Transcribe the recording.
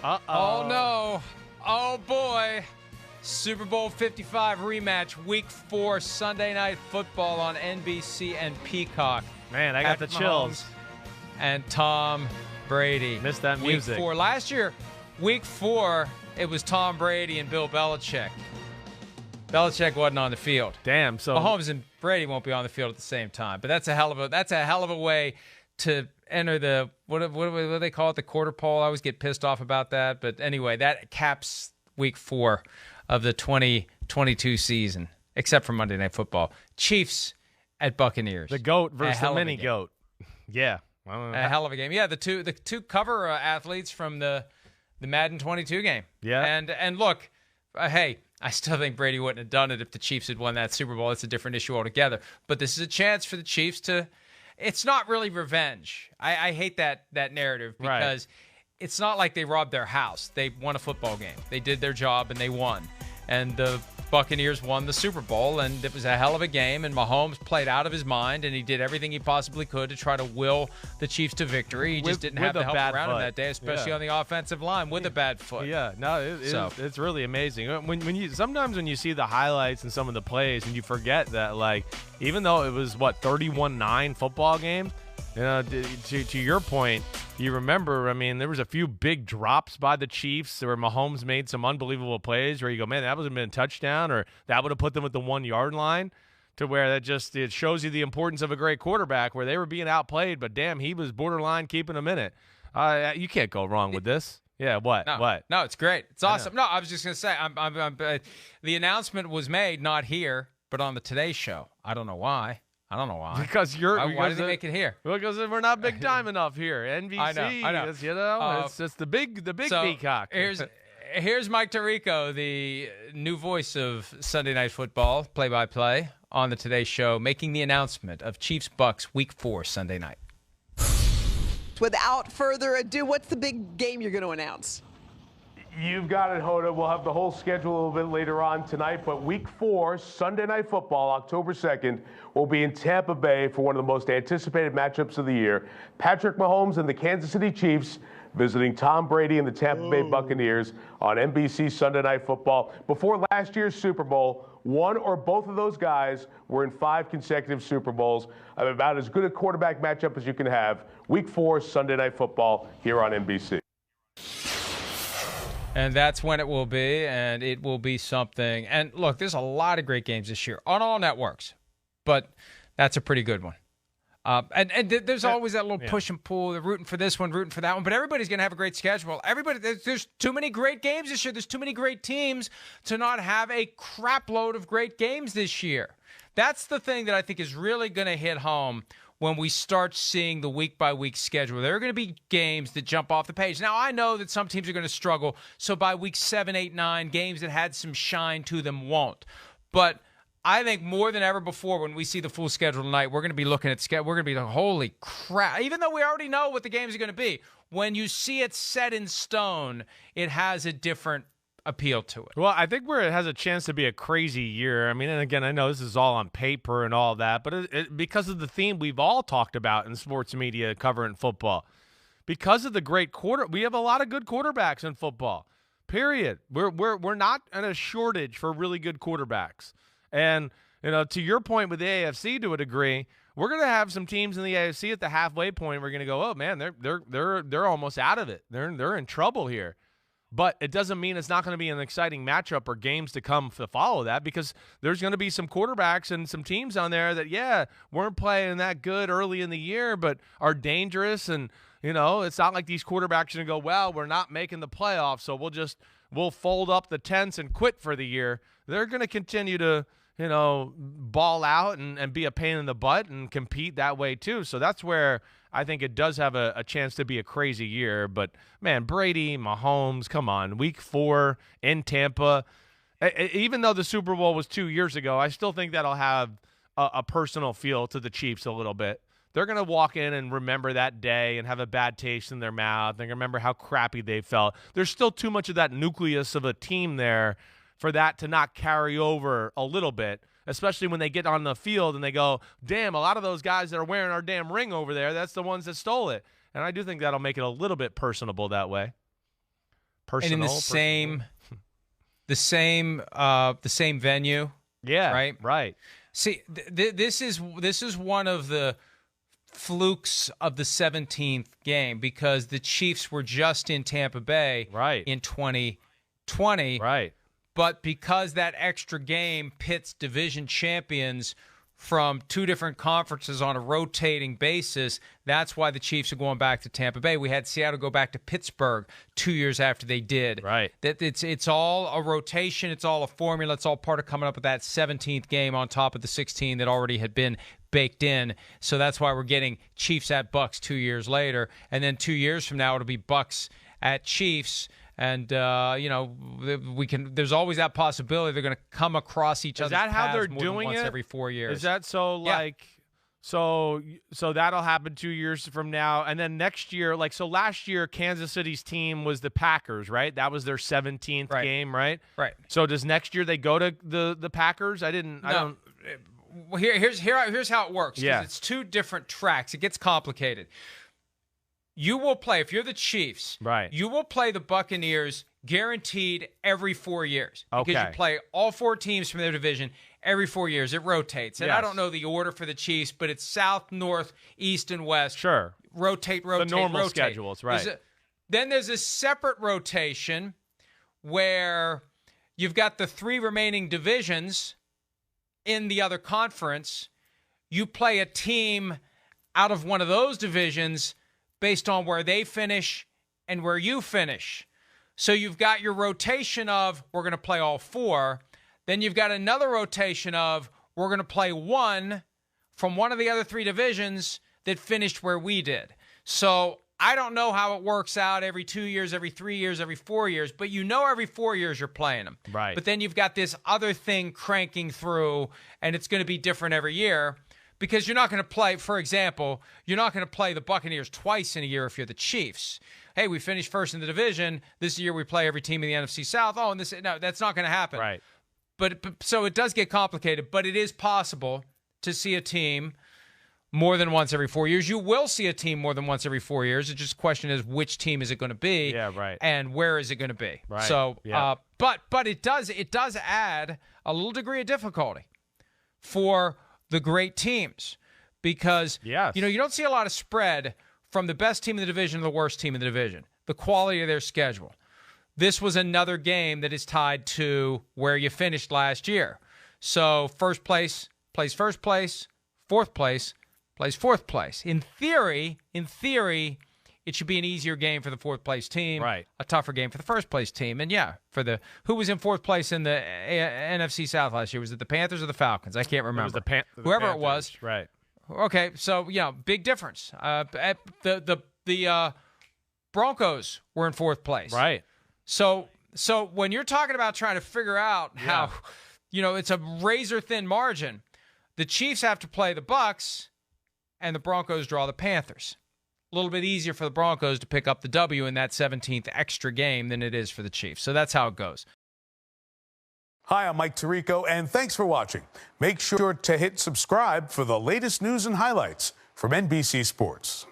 Uh-oh. Oh, no. Oh, boy. Super Bowl 55 rematch, Week 4, Sunday Night Football on NBC and Peacock. Man, I got the chills. Mahomes and Tom Brady. Missed that music. Week 4. Last year, Week 4, it was Tom Brady and Bill Belichick. Belichick wasn't on the field. Damn. So Mahomes and Brady won't be on the field at the same time. But that's a hell of a way to enter the what do they call it? The quarter pole. I always get pissed off about that. But anyway, that caps Week 4 of the 2022 season, except for Monday Night Football. Chiefs at Buccaneers. The GOAT versus the mini GOAT. Yeah. A hell of a game. Yeah, the two cover athletes from the Madden 22 game. Yeah. And look, hey, I still think Brady wouldn't have done it if the Chiefs had won that Super Bowl. It's a different issue altogether. But this is a chance for the Chiefs to – it's not really revenge. I hate that narrative because it's not like they robbed their house. They won a football game. They did their job, and they won. And the Buccaneers won the Super Bowl, and it was a hell of a game, and Mahomes played out of his mind, and he did everything he possibly could to try to will the Chiefs to victory. He just didn't have the help around him that day, especially on the offensive line with a bad foot. Yeah, no, it's really amazing. Sometimes when you see the highlights and some of the plays, and you forget that, like, even though it was, 31-9 football game, you know, to your point, you remember, I mean, there was a few big drops by the Chiefs where Mahomes made some unbelievable plays where you go, man, that would have been a touchdown, or that would have put them at the 1-yard line, to where it shows you the importance of a great quarterback, where they were being outplayed, but damn, he was borderline keeping them in it. You can't go wrong with this. Yeah, what? What? No, it's great. It's awesome. No, I was just going to say, the announcement was made, not here, but on the Today Show. I don't know why. Because why did they make it here? Because we're not big time enough here. NBC, I know. It's just the big peacock. Here's Mike Tirico, the new voice of Sunday Night Football, play-by-play on the Today Show, making the announcement of Chiefs-Bucs Week 4 Sunday night. Without further ado, what's the big game you're going to announce? You've got it, Hoda. We'll have the whole schedule a little bit later on tonight, but Week 4, Sunday Night Football, October 2nd, will be in Tampa Bay for one of the most anticipated matchups of the year. Patrick Mahomes and the Kansas City Chiefs visiting Tom Brady and the Tampa Bay Buccaneers on NBC Sunday Night Football. Before last year's Super Bowl, one or both of those guys were in 5 consecutive Super Bowls. About as good a quarterback matchup as you can have. Week 4, Sunday Night Football here on NBC. And that's when it will be, and it will be something. And look, there's a lot of great games this year on all networks, but that's a pretty good one. And there's always that little push and pull. They're rooting for this one, rooting for that one, but everybody's going to have a great schedule. There's too many great games this year. There's too many great teams to not have a crap load of great games this year. That's the thing that I think is really going to hit home when we start seeing the week-by-week schedule. There are going to be games that jump off the page. Now, I know that some teams are going to struggle, so by week 7, 8, 9, games that had some shine to them won't. But I think more than ever before, when we see the full schedule tonight, we're going to be looking at schedule. We're going to be like, holy crap. Even though we already know what the games are going to be, when you see it set in stone, it has a different appeal to it. Well, I think where it has a chance to be a crazy year, I mean, and again, I know this is all on paper and all that, but because of the theme we've all talked about in sports media covering football, because of the great we have a lot of good quarterbacks in football, period. We're not in a shortage for really good quarterbacks. And, you know, to your point with the AFC to a degree, we're going to have some teams in the AFC at the halfway point. We're going to go, oh man, they're almost out of it. They're in trouble here. But it doesn't mean it's not going to be an exciting matchup or games to come to follow that, because there's going to be some quarterbacks and some teams on there that, weren't playing that good early in the year, but are dangerous. And, you know, it's not like these quarterbacks are going to go, well, we're not making the playoffs, so we'll fold up the tents and quit for the year. They're going to continue to, you know, ball out and be a pain in the butt and compete that way too. So that's where I think it does have a chance to be a crazy year. But, man, Brady, Mahomes, come on. Week 4 in Tampa. Even though the Super Bowl was 2 years ago, I still think that'll have a personal feel to the Chiefs a little bit. They're going to walk in and remember that day and have a bad taste in their mouth. They're going to remember how crappy they felt. There's still too much of that nucleus of a team there for that to not carry over a little bit, especially when they get on the field and they go, damn, a lot of those guys that are wearing our damn ring over there, that's the ones that stole it. And I do think that'll make it a little bit personable that way. Personal, and in the same venue. Yeah, right. See, this is one of the flukes of the 17th game because the Chiefs were just in Tampa Bay in 2020. Right. But because that extra game pits division champions from two different conferences on a rotating basis, that's why the Chiefs are going back to Tampa Bay. We had Seattle go back to Pittsburgh 2 years after they did. Right. It's all a rotation. It's all a formula. It's all part of coming up with that 17th game on top of the 16 that already had been baked in. So that's why we're getting Chiefs at Bucs 2 years later. And then 2 years from now, it'll be Bucs at Chiefs. And, there's always that possibility they're going to come across each other's paths. Is that how they're doing once it? Every 4 years. Is that so, so that'll happen 2 years from now. And then next year, so last year, Kansas City's team was the Packers, right? That was their 17th game, right? Right. So does next year they go to the Packers? I don't. Well, here's how it works. Yeah. It's two different tracks. It gets complicated. You will play, if you're the Chiefs, right, you will play the Buccaneers guaranteed every 4 years. Okay. Because you play all four teams from their division every 4 years. It rotates. And yes. I don't know the order for the Chiefs, but it's south, north, east, and west. Sure. Rotate. The normal schedules, right. Then there's a separate rotation where you've got the three remaining divisions in the other conference. You play a team out of one of those divisions based on where they finish and where you finish. So you've got your rotation of we're going to play all four. Then you've got another rotation of we're going to play one from one of the other three divisions that finished where we did. So I don't know how it works out every 2 years, every 3 years, every 4 years, but every 4 years you're playing them. Right. But then you've got this other thing cranking through, and it's going to be different every year. Because you're not going to play, for example, you're not going to play the Buccaneers twice in a year if you're the Chiefs. Hey, we finished first in the division. This year we play every team in the NFC South. No, that's not going to happen. Right. But so it does get complicated, but it is possible to see a team more than once every 4 years. You will see a team more than once every 4 years. It's just a question is which team is it going to be? Yeah, right. And where is it going to be? Right. So, yeah. But it does add a little degree of difficulty for the great teams because yes. You don't see a lot of spread from the best team in the division to the worst team in the division, the quality of their schedule. This was another game that is tied to where you finished last year. So first place plays first place, fourth place plays fourth place. In theory, it should be an easier game for the fourth place team, right? A tougher game for the first place team. And who was in fourth place in the NFC South last year? Was it the Panthers or the Falcons? I can't remember. It was whoever Panthers, it was. Right. Okay, so big difference. The Broncos were in fourth place. Right. So when you're talking about trying to figure out how, it's a razor thin margin, the Chiefs have to play the Bucs, and the Broncos draw the Panthers. A little bit easier for the Broncos to pick up the W in that 17th extra game than it is for the Chiefs. So that's how it goes. Hi, I'm Mike Tirico, and thanks for watching. Make sure to hit subscribe for the latest news and highlights from NBC Sports.